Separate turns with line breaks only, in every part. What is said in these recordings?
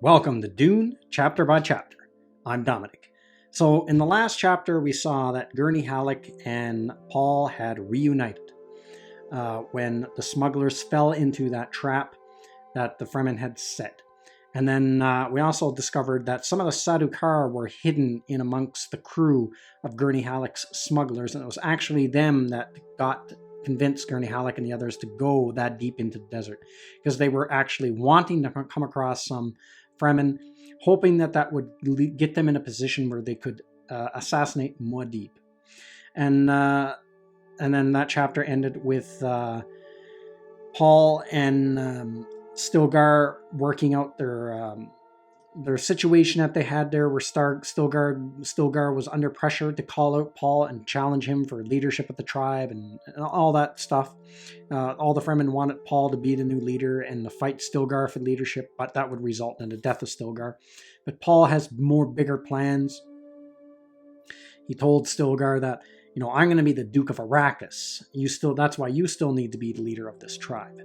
Welcome to Dune, chapter by chapter. I'm Dominic. So, in the last chapter, we saw that Gurney Halleck and Paul had reunited when the smugglers fell into that trap that the Fremen had set. And then we also discovered that some of the Sadukar were hidden in amongst the crew of Gurney Halleck's smugglers, and it was actually them that convinced Gurney Halleck and the others to go that deep into the desert, because they were actually wanting to come across some Fremen, hoping that would get them in a position where they could assassinate Muad'Dib. And then that chapter ended with Paul and Stilgar working out their situation that they had there, where Stilgar was under pressure to call out Paul and challenge him for leadership of the tribe and all that stuff. All the Fremen wanted Paul to be the new leader and to fight Stilgar for leadership, but that would result in the death of Stilgar. But Paul has bigger plans. He told Stilgar that, I'm going to be the Duke of Arrakis. That's why you still need to be the leader of this tribe.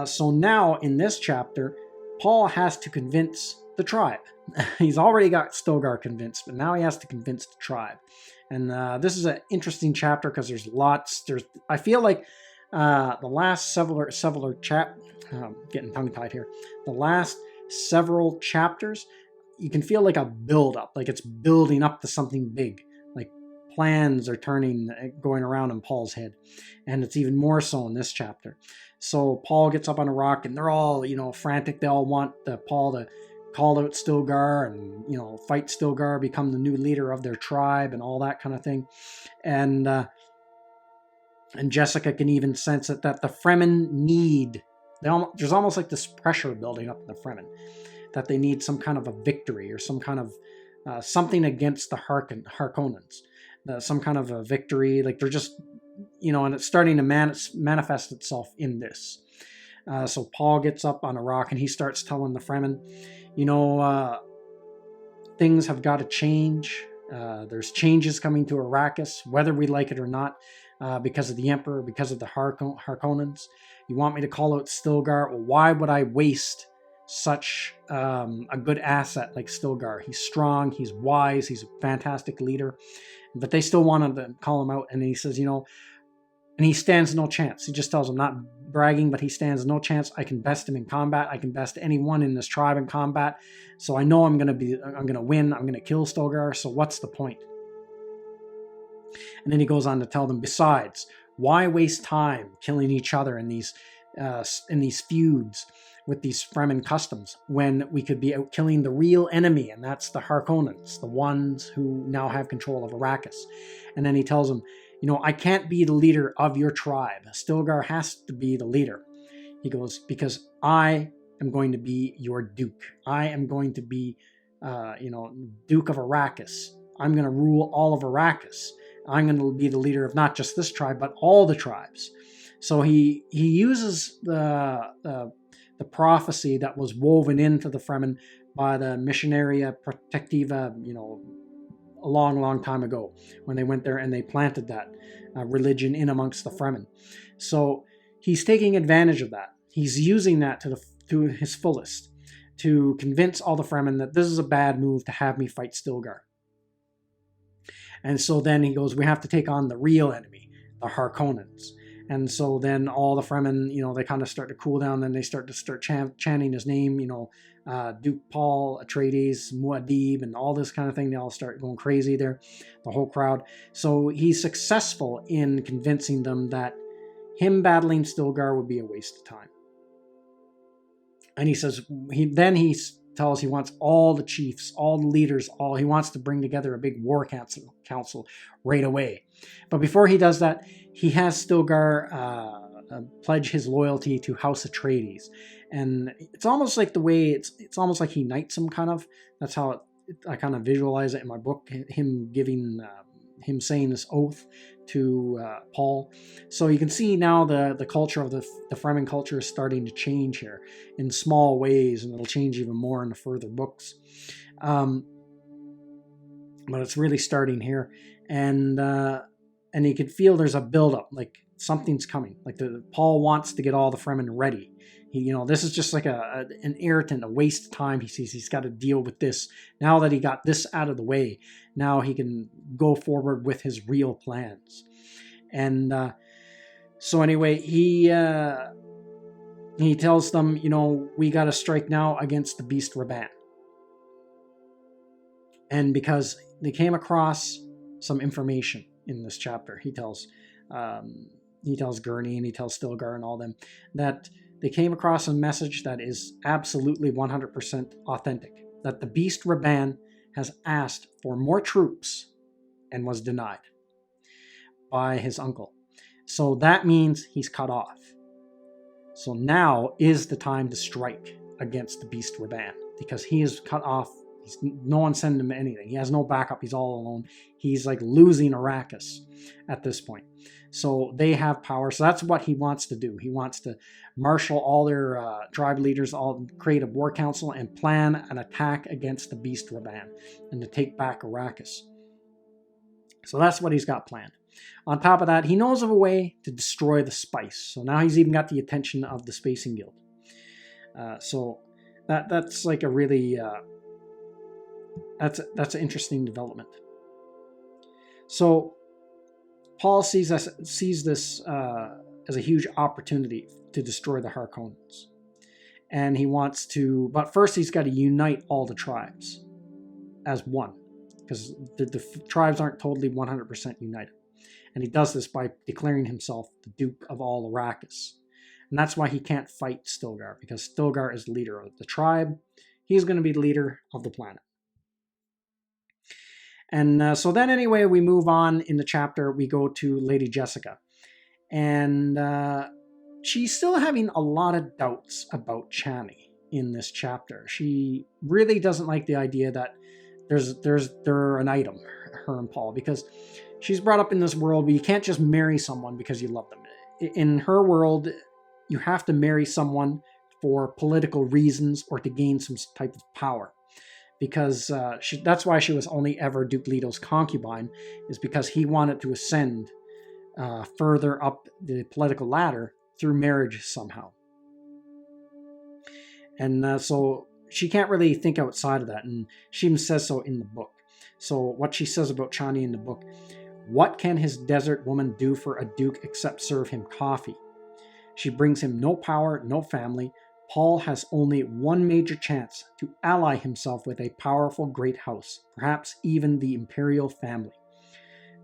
So now in this chapter, Paul has to convince the tribe. He's already got Stilgar convinced, but now he has to convince the tribe. And this is an interesting chapter because I feel like the last getting tongue-tied here. The last several chapters, you can feel like a build-up, like it's building up to something big. Like plans are going around in Paul's head. And it's even more so in this chapter. So Paul gets up on a rock and they're all, frantic. They all want Paul to call out Stilgar and, fight Stilgar, become the new leader of their tribe and all that kind of thing. And Jessica can even sense it, that the Fremen there's almost like this pressure building up in the Fremen, that they need some kind of a victory or some kind of something against the Harkonnens, some kind of a victory. Like they're just, and it's starting to manifest itself in this. So Paul gets up on a rock and he starts telling the Fremen, things have got to change. There's changes coming to Arrakis, whether we like it or not, because of the Emperor, because of the Harkonnens. You want me to call out Stilgar? Well, why would I waste such a good asset like Stilgar? He's strong, he's wise, he's a fantastic leader. But they still wanted to call him out, and he says, and he stands no chance. He just tells them, not bragging, but he stands no chance. I can best him in combat. I can best anyone in this tribe in combat. So I know I'm going to win. I'm going to kill Stilgar. So what's the point? And then he goes on to tell them, besides, why waste time killing each other in these feuds with these Fremen customs when we could be out killing the real enemy, and that's the Harkonnens, the ones who now have control of Arrakis. And then he tells them, I can't be the leader of your tribe. Stilgar has to be the leader. He goes, because I am going to be your duke. I am going to be, Duke of Arrakis. I'm going to rule all of Arrakis. I'm going to be the leader of not just this tribe, but all the tribes. So he uses the prophecy that was woven into the Fremen by the Missionaria Protectiva, a long, long time ago, when they went there and they planted that religion in amongst the Fremen. So he's taking advantage of that. He's using that to his fullest to convince all the Fremen that this is a bad move to have me fight Stilgar. And so then he goes, we have to take on the real enemy, the Harkonnens. And so then all the Fremen, they kind of start to cool down. Then they start chanting his name, Duke Paul Atreides, Muad'Dib, and all this kind of thing. They all start going crazy there, the whole crowd. So he's successful in convincing them that him battling Stilgar would be a waste of time. And he says, he tells he wants all the chiefs, all the leaders, he wants to bring together a big war council right away. But before he does that, he has Stilgar pledge his loyalty to House Atreides. And it's almost like it's almost like he knights him, kind of. That's how I kind of visualize it in my book, him saying this oath to Paul. So you can see now the culture of the Fremen culture is starting to change here in small ways, and it'll change even more in the further books. But it's really starting here, and you can feel there's a buildup, like something's coming. Like Paul wants to get all the Fremen ready. This is just like an irritant, a waste of time. He sees he's got to deal with this. Now that he got this out of the way, now he can go forward with his real plans. And so anyway, he tells them, we got to strike now against the Beast Raban. And because they came across some information in this chapter, he tells Gurney and he tells Stilgar and all them that they came across a message that is absolutely 100% authentic, that the Beast Raban has asked for more troops and was denied by his uncle. So that means he's cut off. So now is the time to strike against the Beast Raban, because he is cut off. No one sending him anything. He has no backup. He's all alone. He's like losing Arrakis at this point. So they have power. So that's what he wants to do. He wants to marshal all their tribe leaders, all create a war council and plan an attack against the Beast Raban and to take back Arrakis. So that's what he's got planned. On top of that, he knows of a way to destroy the spice. So now he's even got the attention of the Spacing Guild. So that's like a really that's an interesting development. So Paul sees this as a huge opportunity to destroy the Harkonnens, and he wants to. But first, he's got to unite all the tribes as one, because the tribes aren't totally 100% united. And he does this by declaring himself the Duke of all Arrakis. And that's why he can't fight Stilgar, because Stilgar is the leader of the tribe. He's going to be the leader of the planet. And so then anyway, we move on in the chapter. We go to Lady Jessica. And she's still having a lot of doubts about Chani in this chapter. She really doesn't like the idea that they're an item, her and Paul, because she's brought up in this world where you can't just marry someone because you love them. In her world, you have to marry someone for political reasons or to gain some type of power. Because that's why she was only ever Duke Leto's concubine, is because he wanted to ascend further up the political ladder through marriage somehow. And so she can't really think outside of that, and she even says so in the book. So what she says about Chani in the book: what can his desert woman do for a duke except serve him coffee? She brings him no power, no family. Paul has only one major chance to ally himself with a powerful great house, perhaps even the imperial family.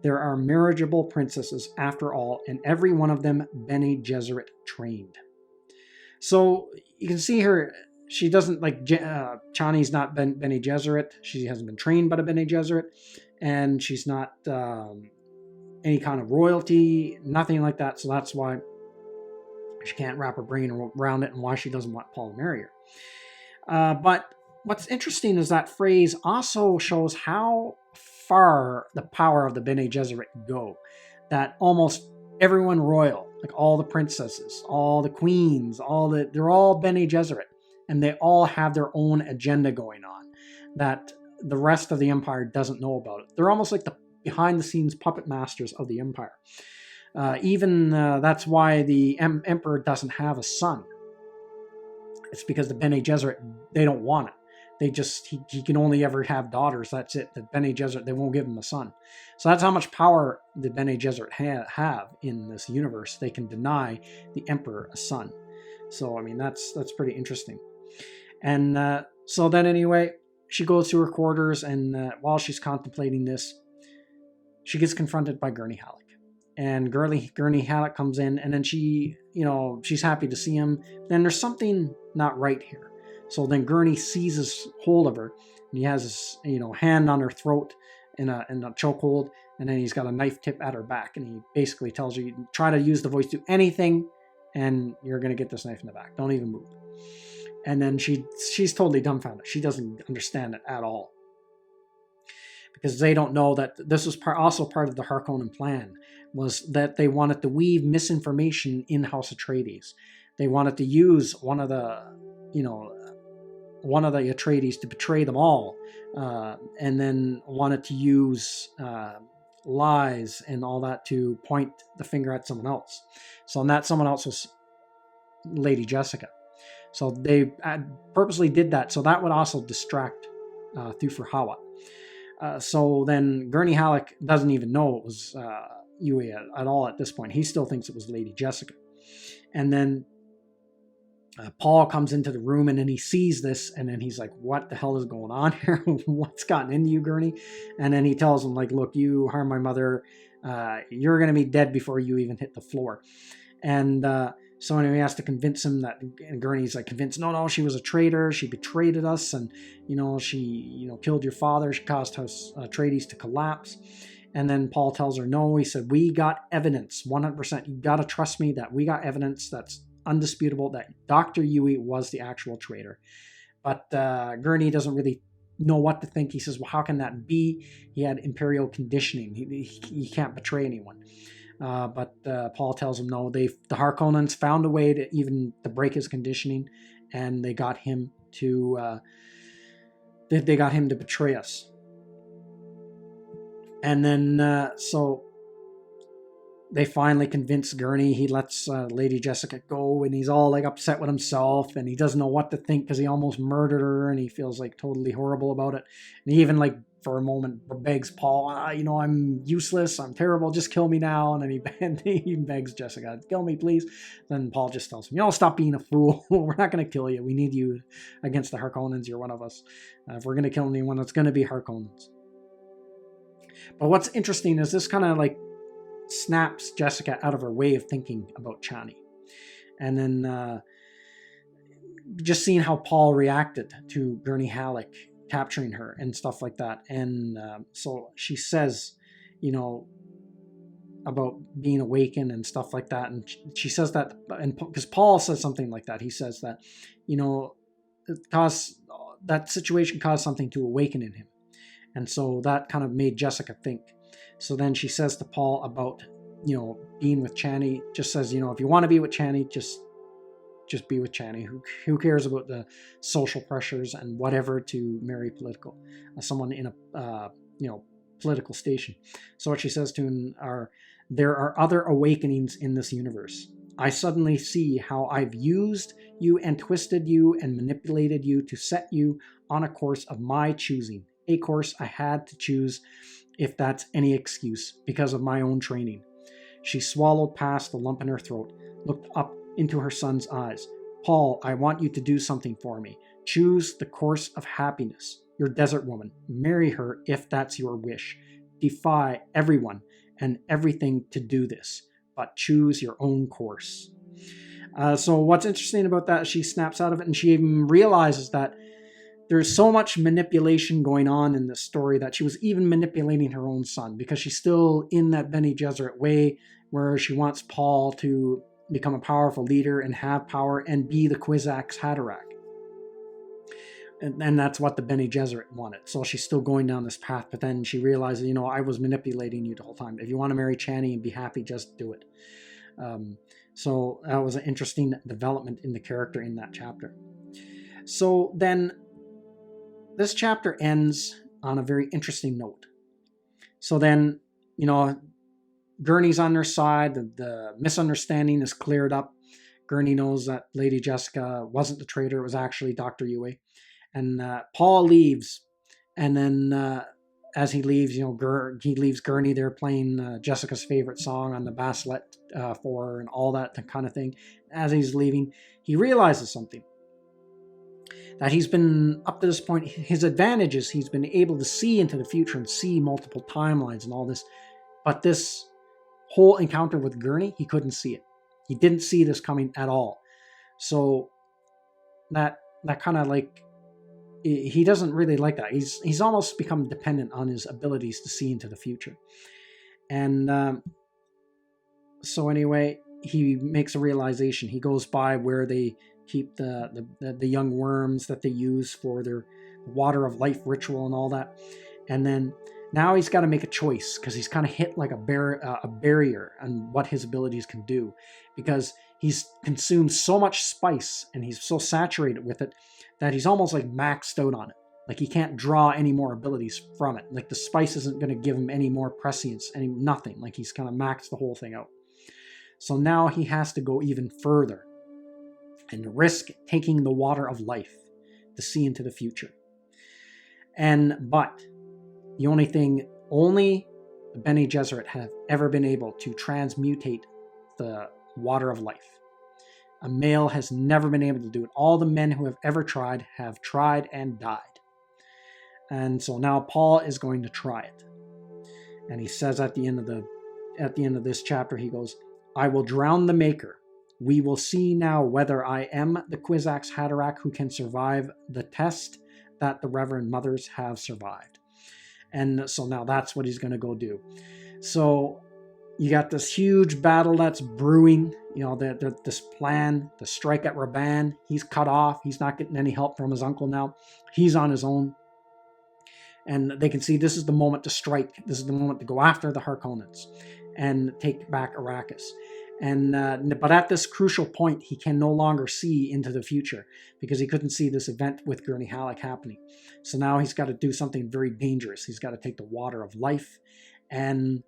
There are marriageable princesses after all, and every one of them Bene Gesserit trained. So you can see her, she doesn't like, Chani's not Bene Gesserit, she hasn't been trained by a Bene Gesserit, and she's not any kind of royalty, nothing like that, so that's why she can't wrap her brain around it and why she doesn't want Paul to marry her. But what's interesting is that phrase also shows how far the power of the Bene Gesserit go. That almost everyone royal, like all the princesses, all the queens, they're all Bene Gesserit. And they all have their own agenda going on that the rest of the empire doesn't know about it. They're almost like the behind-the-scenes puppet masters of the empire. That's why the emperor doesn't have a son. It's because the Bene Gesserit, they don't want it. He can only ever have daughters. That's it. The Bene Gesserit, they won't give him a son. So that's how much power the Bene Gesserit have in this universe. They can deny the emperor a son. So, I mean, that's pretty interesting. And so then anyway, she goes to her quarters, and while she's contemplating this, she gets confronted by Gurney Halleck. And Gurney Halleck comes in, and then she's happy to see him. Then there's something not right here. So then Gurney seizes hold of her, and he has his hand on her throat in a chokehold, and then he's got a knife tip at her back, and he basically tells her, try to use the voice, do anything, and you're going to get this knife in the back. Don't even move. And then she's totally dumbfounded. She doesn't understand it at all. Because they don't know that this was also part of the Harkonnen plan, was that they wanted to weave misinformation in House Atreides. They wanted to use one of the Atreides to betray them all, and then wanted to use lies and all that to point the finger at someone else. So that someone else was Lady Jessica. So they purposely did that, so that would also distract Thufir Hawat. So then Gurney Halleck doesn't even know it was Yui at all at this point. He still thinks it was Lady Jessica. And then Paul comes into the room, and then he sees this, and then he's like, what the hell is going on here? What's gotten into you, Gurney? And then he tells him, like, look, you harmed my mother. You're going to be dead before you even hit the floor. And so anyway, he has to convince him that, and Gurney's like convinced, no, she was a traitor. She betrayed us, and, she, killed your father. She caused House Atreides to collapse. And then Paul tells her, no, he said, we got evidence, 100%. You got to trust me that we got evidence that's undisputable that Dr. Yui was the actual traitor. But Gurney doesn't really know what to think. He says, well, how can that be? He had imperial conditioning. He can't betray anyone. But Paul tells him, no, the Harkonnens found a way to break his conditioning, and they got him to betray us. And then so they finally convince Gurney. He lets Lady Jessica go, and he's all like upset with himself, and he doesn't know what to think because he almost murdered her, and he feels like totally horrible about it. And he even, like, for a moment begs Paul, I'm useless, I'm terrible, just kill me now. And then he begs Jessica, kill me, please. Then Paul just tells him, stop being a fool. We're not going to kill you. We need you against the Harkonnens. You're one of us. If we're going to kill anyone, it's going to be Harkonnens. But what's interesting is this kind of like snaps Jessica out of her way of thinking about Chani. And then just seeing how Paul reacted to Gurney Halleck capturing her and stuff like that. And so she says, about being awakened and stuff like that. And she says that, and because Paul says something like that, he says that, that situation caused something to awaken in him. And so that kind of made Jessica think. So then she says to Paul about, being with Chani, just says, if you want to be with Chani, just be with Chani. Who cares about the social pressures and whatever to marry someone in a, political station. So what she says to him are, there are other awakenings in this universe. I suddenly see how I've used you and twisted you and manipulated you to set you on a course of my choosing. A course I had to choose, if that's any excuse, because of my own training. She swallowed past the lump in her throat, looked up into her son's eyes. Paul, I want you to do something for me. Choose the course of happiness. Your desert woman. Marry her if that's your wish. Defy everyone and everything to do this, but choose your own course. So what's interesting about that, she snaps out of it, and she even realizes that there's so much manipulation going on in this story that she was even manipulating her own son, because she's still in that Bene Gesserit way where she wants Paul to become a powerful leader and have power and be the Kwisatz Haderach. And that's what the Bene Gesserit wanted. So she's still going down this path, but then she realizes, I was manipulating you the whole time. If you want to marry Chani and be happy, just do it. So that was an interesting development in the character in that chapter. So then this chapter ends on a very interesting note. So then, Gurney's on their side. The misunderstanding is cleared up. Gurney knows that Lady Jessica wasn't the traitor. It was actually Dr. Yue. And Paul leaves. And then as he leaves, he leaves Gurney there playing Jessica's favorite song on the basslet for her and all that kind of thing. As he's leaving, he realizes something. That he's been, up to this point, his advantage is he's been able to see into the future and see multiple timelines and all this. But this whole encounter with Gurney, he couldn't see it. He didn't see this coming at all. So that kind of like, he doesn't really like that. He's almost become dependent on his abilities to see into the future. And so anyway, he makes a realization. He goes by where they keep the young worms that they use for their water of life ritual and all that. And then now he's got to make a choice, because he's kind of hit like a barrier on what his abilities can do, because he's consumed so much spice and he's so saturated with it that he's almost like maxed out on it. Like he can't draw any more abilities from it. Like the spice isn't going to give him any more prescience, nothing. Like he's kind of maxed the whole thing out. So now he has to go even further. and risk taking the water of life to see into the future. But the only the Bene Gesserit have ever been able to transmutate the water of life. A male has never been able to do it. All the men who have ever tried have tried and died. And so now Paul is going to try it. And he says at the end of this chapter, he goes, "I will drown the Maker. We will see now whether I am the Kwisatz Haderach who can survive the test that the Reverend Mothers have survived." And so now that's what he's going to go do. So you got this huge battle that's brewing, this plan to strike at Raban. He's cut off. He's not getting any help from his uncle now. He's on his own. And they can see this is the moment to strike. This is the moment to go after the Harkonnens and take back Arrakis. But at this crucial point, he can no longer see into the future because he couldn't see this event with Gurney Halleck happening. So now he's got to do something very dangerous. He's got to take the water of life and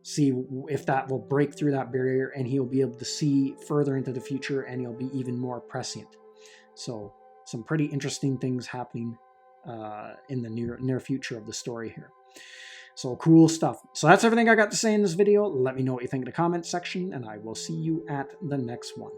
see if that will break through that barrier, and he'll be able to see further into the future, and he'll be even more prescient. So some pretty interesting things happening in the near future of the story here. So cool stuff. So that's everything I got to say in this video. Let me know what you think in the comments section, and I will see you at the next one.